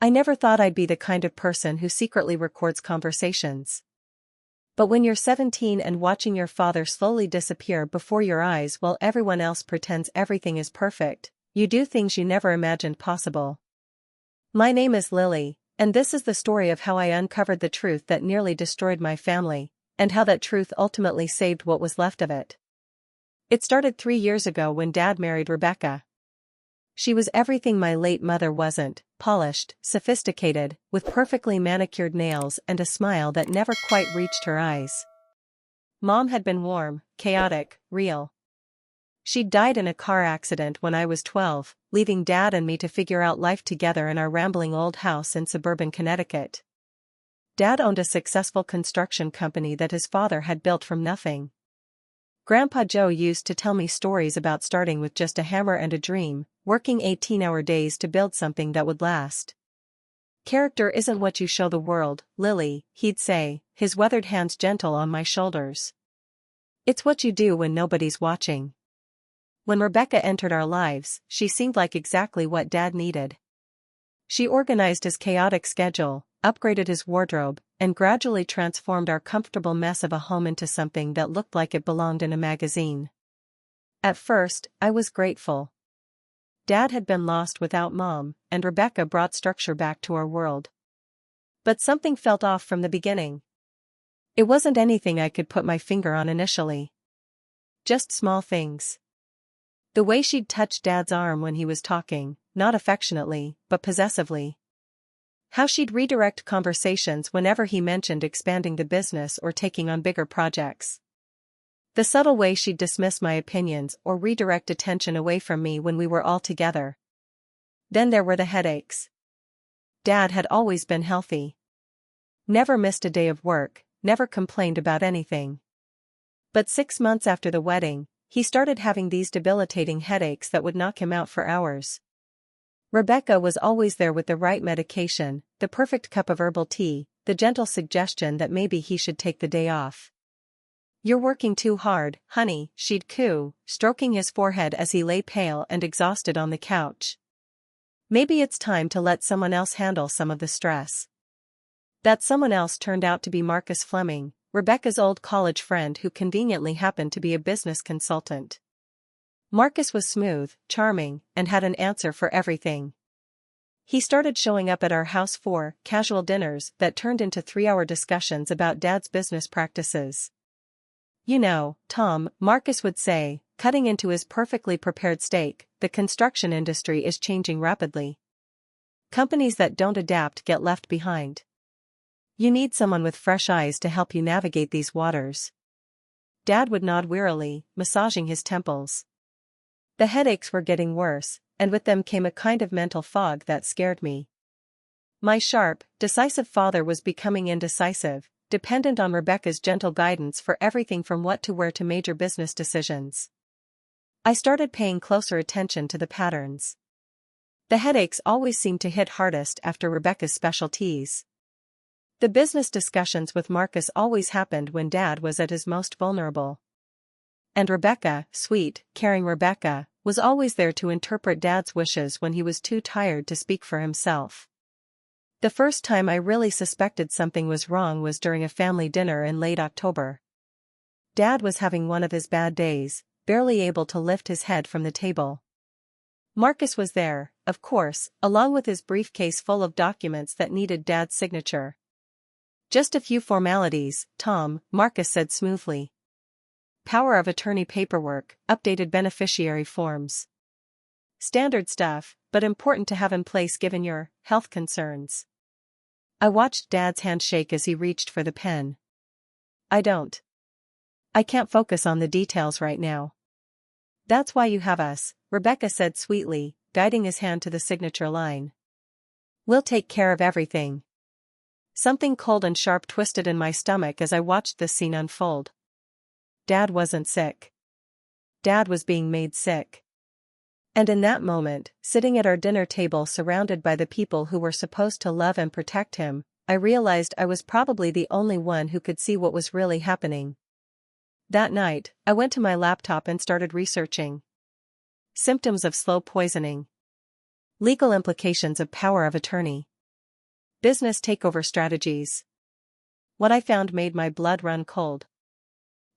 I never thought I'd be the kind of person who secretly records conversations. But when you're 17 and watching your father slowly disappear before your eyes while everyone else pretends everything is perfect, you do things you never imagined possible. My name is Lily, and this is the story of how I uncovered the truth that nearly destroyed my family, and how that truth ultimately saved what was left of it. It started 3 years ago when Dad married Rebecca. She was everything my late mother wasn't: polished, sophisticated, with perfectly manicured nails and a smile that never quite reached her eyes. Mom had been warm, chaotic, real. She'd died in a car accident when I was 12, leaving Dad and me to figure out life together in our rambling old house in suburban Connecticut. Dad owned a successful construction company that his father had built from nothing. Grandpa Joe used to tell me stories about starting with just a hammer and a dream, working 18-hour days to build something that would last. "Character isn't what you show the world, Lily," he'd say, his weathered hands gentle on my shoulders. "It's what you do when nobody's watching." When Rebecca entered our lives, she seemed like exactly what Dad needed. She organized his chaotic schedule, upgraded his wardrobe, and gradually transformed our comfortable mess of a home into something that looked like it belonged in a magazine. At first, I was grateful. Dad had been lost without Mom, and Rebecca brought structure back to our world. But something felt off from the beginning. It wasn't anything I could put my finger on initially. Just small things. The way she'd touch Dad's arm when he was talking, not affectionately, but possessively. How she'd redirect conversations whenever he mentioned expanding the business or taking on bigger projects. The subtle way she'd dismiss my opinions or redirect attention away from me when we were all together. Then there were the headaches. Dad had always been healthy. Never missed a day of work, never complained about anything. But 6 months after the wedding, he started having these debilitating headaches that would knock him out for hours. Rebecca was always there with the right medication, the perfect cup of herbal tea, the gentle suggestion that maybe he should take the day off. "You're working too hard, honey," she'd coo, stroking his forehead as he lay pale and exhausted on the couch. "Maybe it's time to let someone else handle some of the stress." That someone else turned out to be Marcus Fleming, Rebecca's old college friend who conveniently happened to be a business consultant. Marcus was smooth, charming, and had an answer for everything. He started showing up at our house for casual dinners that turned into 3-hour discussions about Dad's business practices. "You know, Tom," Marcus would say, cutting into his perfectly prepared steak, "the construction industry is changing rapidly. Companies that don't adapt get left behind. You need someone with fresh eyes to help you navigate these waters." Dad would nod wearily, massaging his temples. The headaches were getting worse, and with them came a kind of mental fog that scared me. My sharp, decisive father was becoming indecisive, dependent on Rebecca's gentle guidance for everything from what to wear to major business decisions. I started paying closer attention to the patterns. The headaches always seemed to hit hardest after Rebecca's specialties. The business discussions with Marcus always happened when Dad was at his most vulnerable. And Rebecca, sweet, caring Rebecca, was always there to interpret Dad's wishes when he was too tired to speak for himself. The first time I really suspected something was wrong was during a family dinner in late October. Dad was having one of his bad days, barely able to lift his head from the table. Marcus was there, of course, along with his briefcase full of documents that needed Dad's signature. "Just a few formalities, Tom," Marcus said smoothly. "Power of attorney paperwork, updated beneficiary forms. Standard stuff, but important to have in place given your health concerns." I watched Dad's hand shake as he reached for the pen. I can't focus on the details right now." "That's why you have us," Rebecca said sweetly, guiding his hand to the signature line. "We'll take care of everything." Something cold and sharp twisted in my stomach as I watched this scene unfold. Dad wasn't sick. Dad was being made sick. And in that moment, sitting at our dinner table surrounded by the people who were supposed to love and protect him, I realized I was probably the only one who could see what was really happening. That night, I went to my laptop and started researching. Symptoms of slow poisoning. Legal implications of power of attorney. Business takeover strategies. What I found made my blood run cold.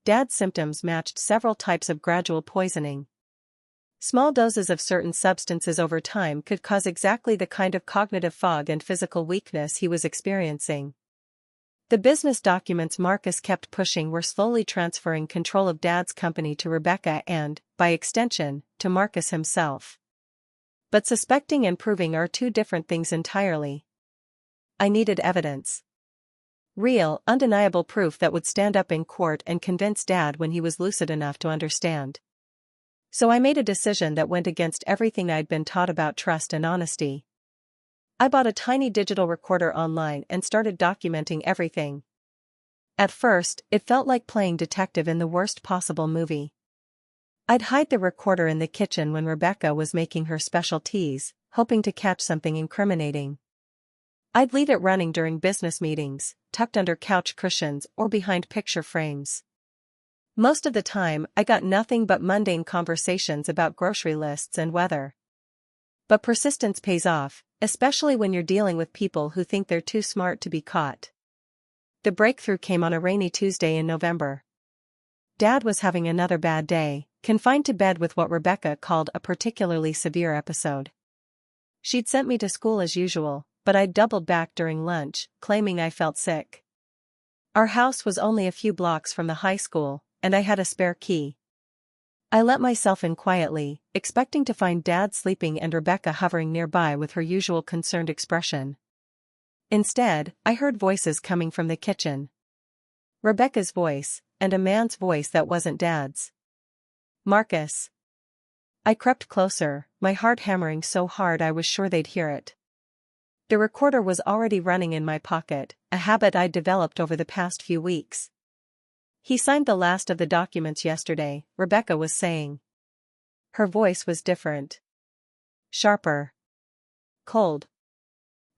Dad's symptoms matched several types of gradual poisoning. Small doses of certain substances over time could cause exactly the kind of cognitive fog and physical weakness he was experiencing. The business documents Marcus kept pushing were slowly transferring control of Dad's company to Rebecca and, by extension, to Marcus himself. But suspecting and proving are two different things entirely. I needed evidence. Real, undeniable proof that would stand up in court and convince Dad when he was lucid enough to understand. So I made a decision that went against everything I'd been taught about trust and honesty. I bought a tiny digital recorder online and started documenting everything. At first, it felt like playing detective in the worst possible movie. I'd hide the recorder in the kitchen when Rebecca was making her special teas, hoping to catch something incriminating. I'd leave it running during business meetings, tucked under couch cushions or behind picture frames. Most of the time, I got nothing but mundane conversations about grocery lists and weather. But persistence pays off, especially when you're dealing with people who think they're too smart to be caught. The breakthrough came on a rainy Tuesday in November. Dad was having another bad day, confined to bed with what Rebecca called a particularly severe episode. She'd sent me to school as usual, but I'd doubled back during lunch, claiming I felt sick. Our house was only a few blocks from the high school, and I had a spare key. I let myself in quietly, expecting to find Dad sleeping and Rebecca hovering nearby with her usual concerned expression. Instead, I heard voices coming from the kitchen. Rebecca's voice, and a man's voice that wasn't Dad's. Marcus. I crept closer, my heart hammering so hard I was sure they'd hear it. The recorder was already running in my pocket, a habit I'd developed over the past few weeks. He signed the last of the documents yesterday, Rebecca was saying. Her voice was different. Sharper. Cold.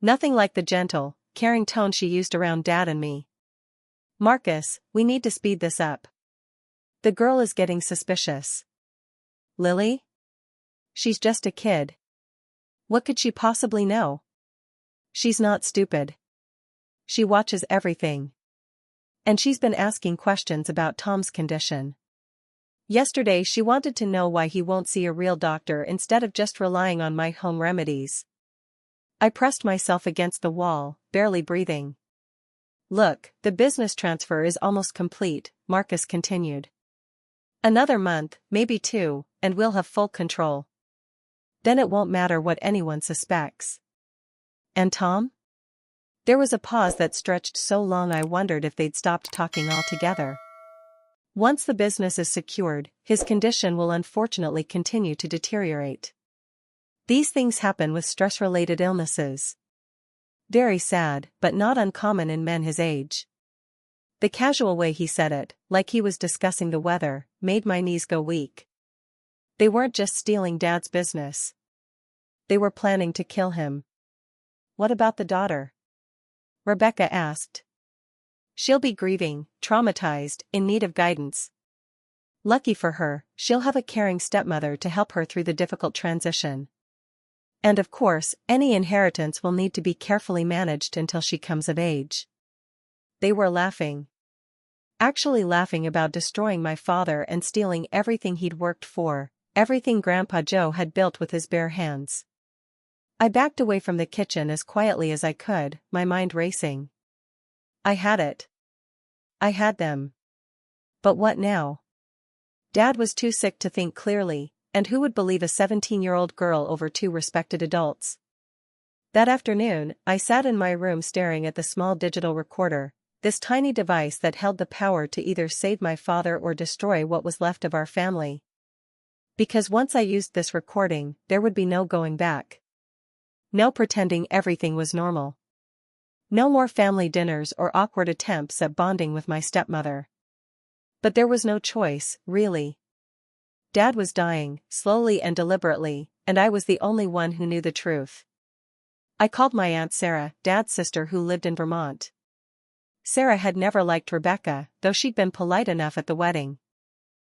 Nothing like the gentle, caring tone she used around Dad and me. Marcus, we need to speed this up. The girl is getting suspicious. Lily? She's just a kid. What could she possibly know? She's not stupid. She watches everything. And she's been asking questions about Tom's condition. Yesterday she wanted to know why he won't see a real doctor instead of just relying on my home remedies. I pressed myself against the wall, barely breathing. Look, the business transfer is almost complete, Marcus continued. Another month, maybe 2, and we'll have full control. Then it won't matter what anyone suspects. And Tom? There was a pause that stretched so long I wondered if they'd stopped talking altogether. Once the business is secured, his condition will unfortunately continue to deteriorate. These things happen with stress-related illnesses. Very sad, but not uncommon in men his age. The casual way he said it, like he was discussing the weather, made my knees go weak. They weren't just stealing Dad's business. They were planning to kill him. What about the daughter? Rebecca asked. She'll be grieving, traumatized, in need of guidance. Lucky for her, she'll have a caring stepmother to help her through the difficult transition. And of course, any inheritance will need to be carefully managed until she comes of age. They were laughing. Actually laughing about destroying my father and stealing everything he'd worked for, everything Grandpa Joe had built with his bare hands. I backed away from the kitchen as quietly as I could, my mind racing. I had it. I had them. But what now? Dad was too sick to think clearly, and who would believe a 17-year-old girl over 2 respected adults? That afternoon, I sat in my room staring at the small digital recorder, this tiny device that held the power to either save my father or destroy what was left of our family. Because once I used this recording, there would be no going back. No pretending everything was normal. No more family dinners or awkward attempts at bonding with my stepmother. But there was no choice, really. Dad was dying, slowly and deliberately, and I was the only one who knew the truth. I called my Aunt Sarah, Dad's sister who lived in Vermont. Sarah had never liked Rebecca, though she'd been polite enough at the wedding.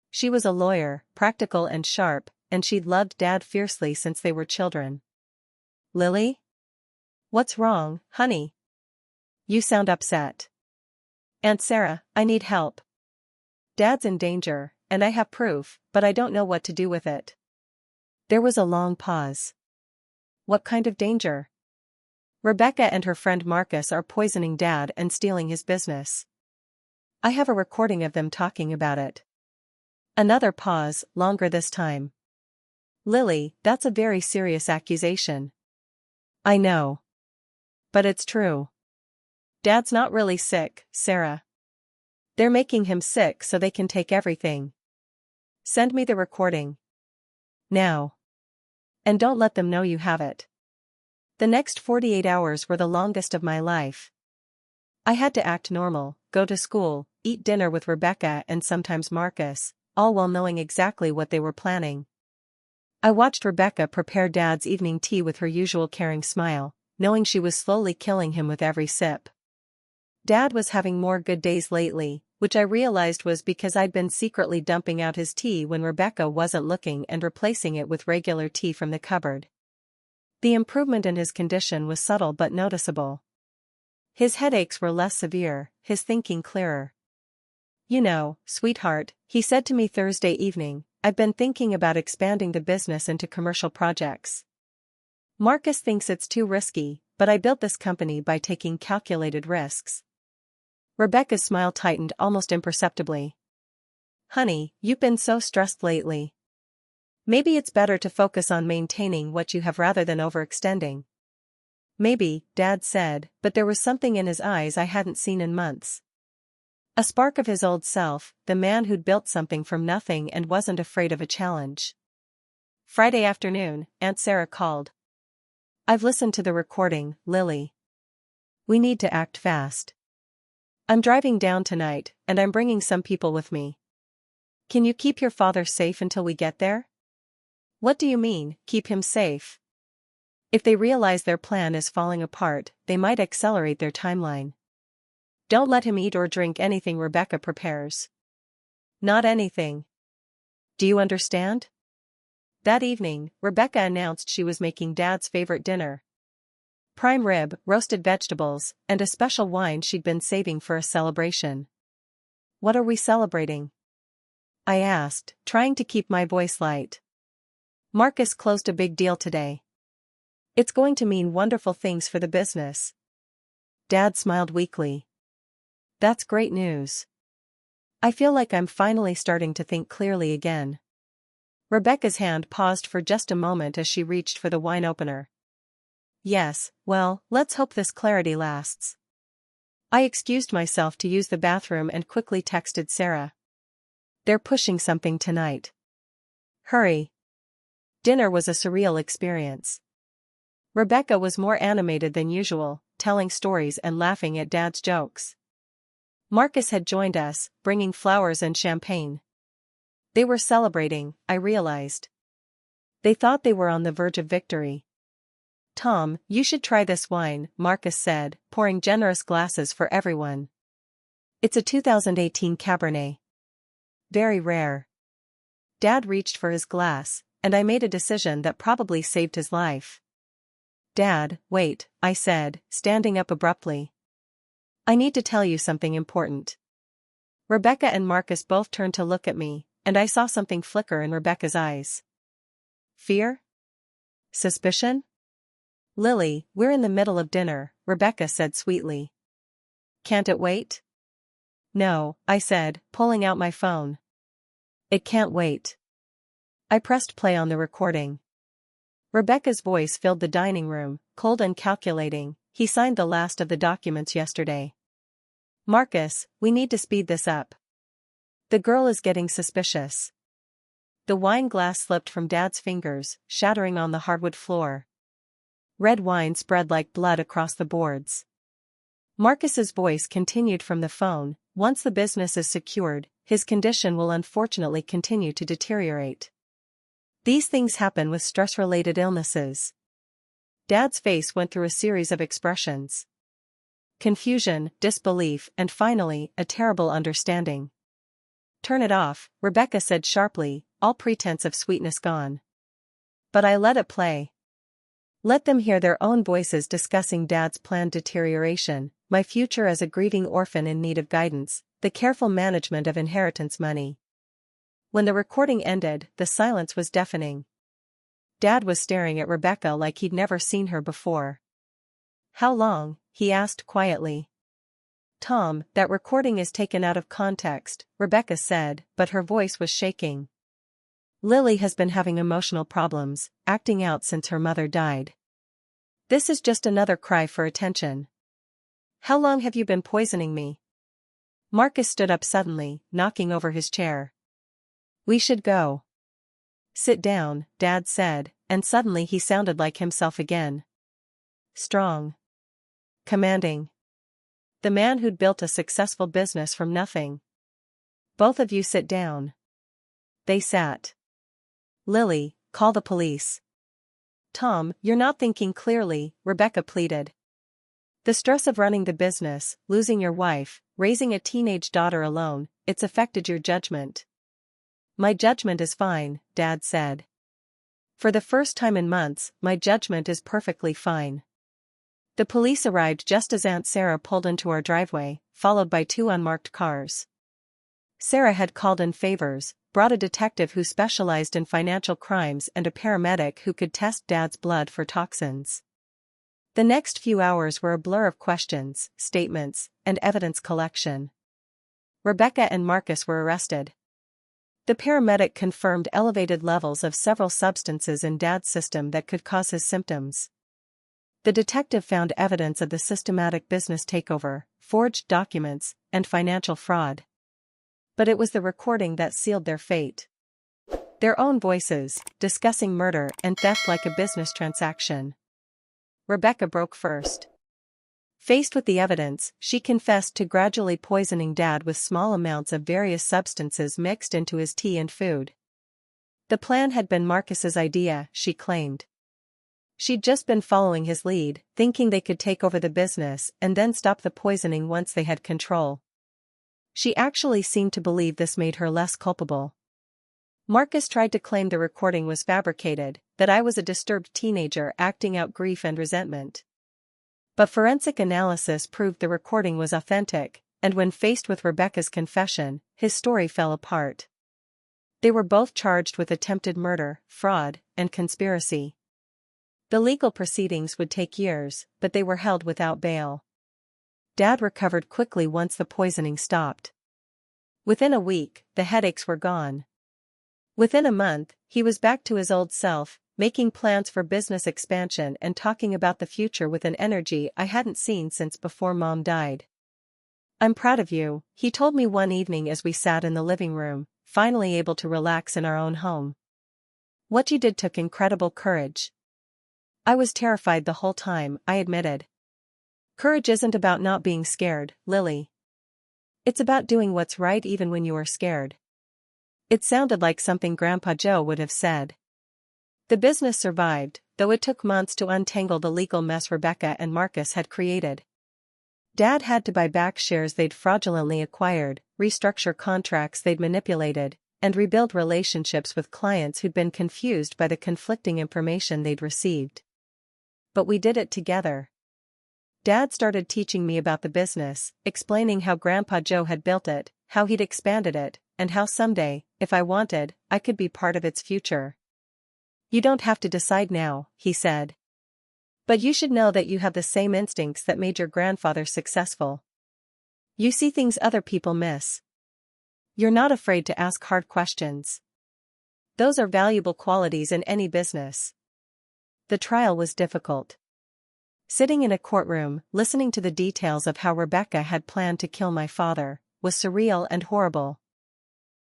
She was a lawyer, practical and sharp, and she'd loved Dad fiercely since they were children. Lily? What's wrong, honey? You sound upset. Aunt Sarah, I need help. Dad's in danger, and I have proof, but I don't know what to do with it. There was a long pause. What kind of danger? Rebecca and her friend Marcus are poisoning Dad and stealing his business. I have a recording of them talking about it. Another pause, longer this time. Lily, that's a very serious accusation. I know. But it's true. Dad's not really sick, Sarah. They're making him sick so they can take everything. Send me the recording. Now. And don't let them know you have it. The next 48 hours were the longest of my life. I had to act normal, go to school, eat dinner with Rebecca and sometimes Marcus, all while knowing exactly what they were planning. I watched Rebecca prepare Dad's evening tea with her usual caring smile, knowing she was slowly killing him with every sip. Dad was having more good days lately, which I realized was because I'd been secretly dumping out his tea when Rebecca wasn't looking and replacing it with regular tea from the cupboard. The improvement in his condition was subtle but noticeable. His headaches were less severe, his thinking clearer. You know, sweetheart, he said to me Thursday evening, I've been thinking about expanding the business into commercial projects. Marcus thinks it's too risky, but I built this company by taking calculated risks. Rebecca's smile tightened almost imperceptibly. Honey, you've been so stressed lately. Maybe it's better to focus on maintaining what you have rather than overextending. Maybe, Dad said, but there was something in his eyes I hadn't seen in months. A spark of his old self, the man who'd built something from nothing and wasn't afraid of a challenge. Friday afternoon, Aunt Sarah called. I've listened to the recording, Lily. We need to act fast. I'm driving down tonight, and I'm bringing some people with me. Can you keep your father safe until we get there? What do you mean, keep him safe? If they realize their plan is falling apart, they might accelerate their timeline. Don't let him eat or drink anything Rebecca prepares. Not anything. Do you understand? That evening, Rebecca announced she was making Dad's favorite dinner. Prime rib, roasted vegetables, and a special wine she'd been saving for a celebration. What are we celebrating? I asked, trying to keep my voice light. Marcus closed a big deal today. It's going to mean wonderful things for the business. Dad smiled weakly. That's great news. I feel like I'm finally starting to think clearly again. Rebecca's hand paused for just a moment as she reached for the wine opener. Yes, well, let's hope this clarity lasts. I excused myself to use the bathroom and quickly texted Sarah. They're pushing something tonight. Hurry. Dinner was a surreal experience. Rebecca was more animated than usual, telling stories and laughing at Dad's jokes. Marcus had joined us, bringing flowers and champagne. They were celebrating, I realized. They thought they were on the verge of victory. Tom, you should try this wine, Marcus said, pouring generous glasses for everyone. It's a 2018 Cabernet. Very rare. Dad reached for his glass, and I made a decision that probably saved his life. Dad, wait, I said, standing up abruptly. I need to tell you something important. Rebecca and Marcus both turned to look at me, and I saw something flicker in Rebecca's eyes. Fear? Suspicion? Lily, we're in the middle of dinner, Rebecca said sweetly. Can't it wait? No, I said, pulling out my phone. It can't wait. I pressed play on the recording. Rebecca's voice filled the dining room, cold and calculating. He signed the last of the documents yesterday. Marcus, we need to speed this up. The girl is getting suspicious. The wine glass slipped from Dad's fingers, shattering on the hardwood floor. Red wine spread like blood across the boards. Marcus's voice continued from the phone. Once the business is secured, his condition will unfortunately continue to deteriorate. These things happen with stress-related illnesses. Dad's face went through a series of expressions. Confusion, disbelief, and finally, a terrible understanding. Turn it off, Rebecca said sharply, all pretense of sweetness gone. But I let it play. Let them hear their own voices discussing Dad's planned deterioration, my future as a grieving orphan in need of guidance, the careful management of inheritance money. When the recording ended, the silence was deafening. Dad was staring at Rebecca like he'd never seen her before. "How long?" he asked quietly. "Tom, that recording is taken out of context," Rebecca said, but her voice was shaking. "Lily has been having emotional problems, acting out since her mother died. This is just another cry for attention." "How long have you been poisoning me?" Marcus stood up suddenly, knocking over his chair. "We should go." "Sit down," Dad said, and suddenly he sounded like himself again. Strong. Commanding. The man who'd built a successful business from nothing. "Both of you sit down." They sat. "Lily, call the police." "Tom, you're not thinking clearly," Rebecca pleaded. "The stress of running the business, losing your wife, raising a teenage daughter alone, it's affected your judgment." "My judgment is fine," Dad said. "For the first time in months, my judgment is perfectly fine." The police arrived just as Aunt Sarah pulled into our driveway, followed by 2 unmarked cars. Sarah had called in favors, brought a detective who specialized in financial crimes and a paramedic who could test Dad's blood for toxins. The next few hours were a blur of questions, statements, and evidence collection. Rebecca and Marcus were arrested. The paramedic confirmed elevated levels of several substances in Dad's system that could cause his symptoms. The detective found evidence of the systematic business takeover, forged documents, and financial fraud. But it was the recording that sealed their fate. Their own voices, discussing murder and theft like a business transaction. Rebecca broke first. Faced with the evidence, she confessed to gradually poisoning Dad with small amounts of various substances mixed into his tea and food. The plan had been Marcus's idea, she claimed. She'd just been following his lead, thinking they could take over the business and then stop the poisoning once they had control. She actually seemed to believe this made her less culpable. Marcus tried to claim the recording was fabricated, that I was a disturbed teenager acting out grief and resentment. But forensic analysis proved the recording was authentic, and when faced with Rebecca's confession, his story fell apart. They were both charged with attempted murder, fraud, and conspiracy. The legal proceedings would take years, but they were held without bail. Dad recovered quickly once the poisoning stopped. Within a week, the headaches were gone. Within a month, he was back to his old self, making plans for business expansion and talking about the future with an energy I hadn't seen since before Mom died. "I'm proud of you," he told me one evening as we sat in the living room, finally able to relax in our own home. "What you did took incredible courage." "I was terrified the whole time," I admitted. "Courage isn't about not being scared, Lily. It's about doing what's right even when you are scared." It sounded like something Grandpa Joe would have said. The business survived, though it took months to untangle the legal mess Rebecca and Marcus had created. Dad had to buy back shares they'd fraudulently acquired, restructure contracts they'd manipulated, and rebuild relationships with clients who'd been confused by the conflicting information they'd received. But we did it together. Dad started teaching me about the business, explaining how Grandpa Joe had built it, how he'd expanded it, and how someday, if I wanted, I could be part of its future. "You don't have to decide now," he said. "But you should know that you have the same instincts that made your grandfather successful. You see things other people miss. You're not afraid to ask hard questions. Those are valuable qualities in any business." The trial was difficult. Sitting in a courtroom, listening to the details of how Rebecca had planned to kill my father, was surreal and horrible.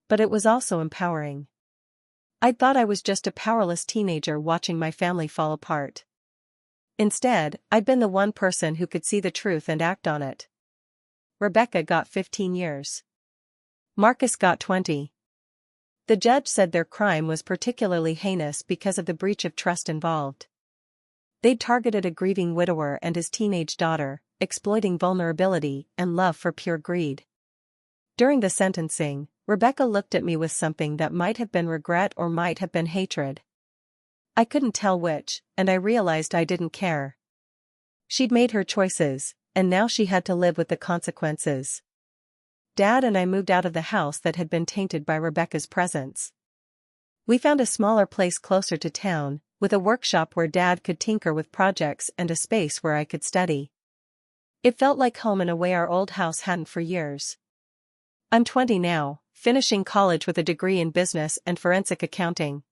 But it was also empowering. I'd thought I was just a powerless teenager watching my family fall apart. Instead, I'd been the one person who could see the truth and act on it. Rebecca got 15 years. Marcus got 20. The judge said their crime was particularly heinous because of the breach of trust involved. They'd targeted a grieving widower and his teenage daughter, exploiting vulnerability and love for pure greed. During the sentencing, Rebecca looked at me with something that might have been regret or might have been hatred. I couldn't tell which, and I realized I didn't care. She'd made her choices, and now she had to live with the consequences. Dad and I moved out of the house that had been tainted by Rebecca's presence. We found a smaller place closer to town, with a workshop where Dad could tinker with projects and a space where I could study. It felt like home in a way our old house hadn't for years. I'm 20 now, finishing college with a degree in business and forensic accounting.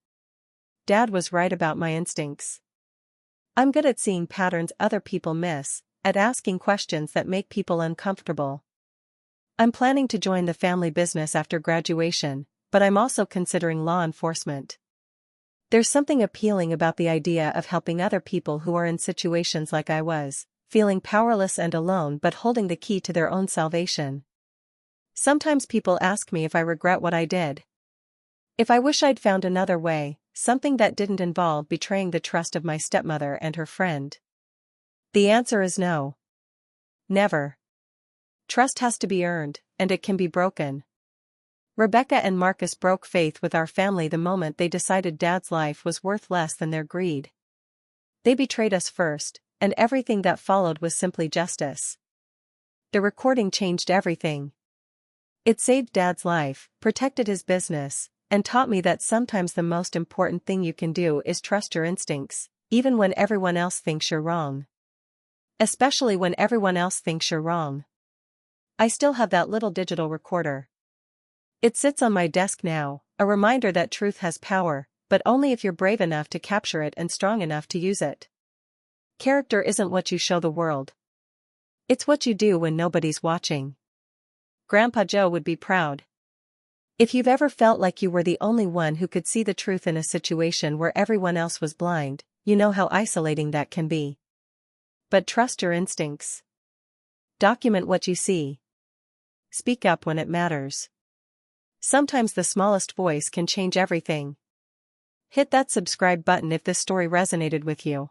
Dad was right about my instincts. I'm good at seeing patterns other people miss, at asking questions that make people uncomfortable. I'm planning to join the family business after graduation, but I'm also considering law enforcement. There's something appealing about the idea of helping other people who are in situations like I was, feeling powerless and alone but holding the key to their own salvation. Sometimes people ask me if I regret what I did. If I wish I'd found another way, something that didn't involve betraying the trust of my stepmother and her friend. The answer is no. Never. Trust has to be earned, and it can be broken. Rebecca and Marcus broke faith with our family the moment they decided Dad's life was worth less than their greed. They betrayed us first, and everything that followed was simply justice. The recording changed everything. It saved Dad's life, protected his business, and taught me that sometimes the most important thing you can do is trust your instincts, even when everyone else thinks you're wrong. Especially when everyone else thinks you're wrong. I still have that little digital recorder. It sits on my desk now, a reminder that truth has power, but only if you're brave enough to capture it and strong enough to use it. Character isn't what you show the world. It's what you do when nobody's watching. Grandpa Joe would be proud. If you've ever felt like you were the only one who could see the truth in a situation where everyone else was blind, you know how isolating that can be. But trust your instincts. Document what you see. Speak up when it matters. Sometimes the smallest voice can change everything. Hit that subscribe button if this story resonated with you.